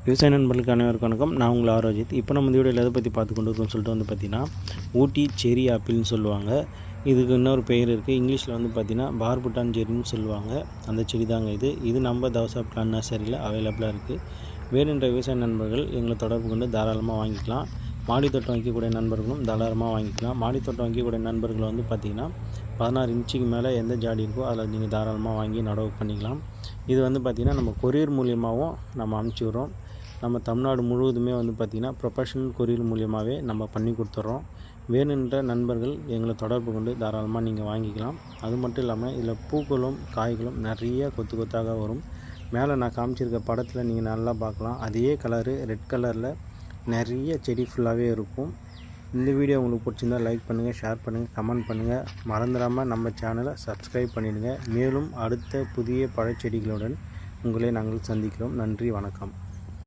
விவசாய நண்பர்களுக்கு அனைவருக்கும் வணக்கம். நான் உங்கள் ஆரோஜித். இப்போ நம்ம இந்த வீடியோவில் எதை பற்றி பார்த்து கொண்டு இருக்கோம்னு சொல்லிட்டு பார்த்திங்கன்னா, ஊட்டி செரி ஆப்பிள்னு சொல்லுவாங்க. இதுக்கு இன்னொரு பெயர் இருக்குது. இங்கிலீஷில் பார்த்திங்கன்னா பார்புட்டான் செரின்னு சொல்லுவாங்க. அந்த செடி தாங்க இது நம்ம தவசா பிளான் நர்சரியில் அவைலபிளாக இருக்குது. வேணுன்ற விவசாய நண்பர்கள் எங்களை தொடர்பு கொண்டு தாராளமாக வாங்கிக்கலாம். மாடித்தோட்டம் வைக்கக்கூடிய நண்பர்களும் தாராளமாக வாங்கிக்கலாம். மாடித்தோட்டம் வைக்கக்கூடிய நண்பர்கள் பார்த்திங்கன்னா 16 இன்ச்சுக்கு மேலே எந்த ஜாடி இருக்கோ அதில் நீங்கள் தாராளமாக வாங்கி நடவு பண்ணிக்கலாம். இது பார்த்திங்கன்னா நம்ம கொரியர் மூலியமாகவும் நம்ம அனுப்பிச்சி விட்றோம். நம்ம தமிழ்நாடு முழுவதுமே பார்த்திங்கன்னா ப்ரொஃபஷனல் கொரியர் மூலியமாகவே நம்ம பண்ணி கொடுத்துட்றோம். வேணுன்ற நண்பர்கள் எங்களை தொடர்பு கொண்டு தாராளமாக நீங்கள் வாங்கிக்கலாம். அது மட்டும் இல்லாமல் இதில் பூக்களும் காய்களும் நிறைய கொத்து கொத்தாக வரும். மேலே நான் காமிச்சிருக்க படத்தில் நீங்கள் நல்லா பார்க்கலாம். அதே கலரு ரெட் கலரில் நிறைய செடி ஃபுல்லாகவே இருக்கும். இந்த வீடியோ உங்களுக்கு பிடிச்சிருந்தால் லைக் பண்ணுங்கள், ஷேர் பண்ணுங்கள், கமெண்ட் பண்ணுங்கள். மறந்துடாமல் நம்ம சேனலை சப்ஸ்கிரைப் பண்ணிடுங்க. மேலும் அடுத்த புதிய பழச்செடிகளுடன் உங்களை நாங்கள் சந்திக்கிறோம். நன்றி, வணக்கம்.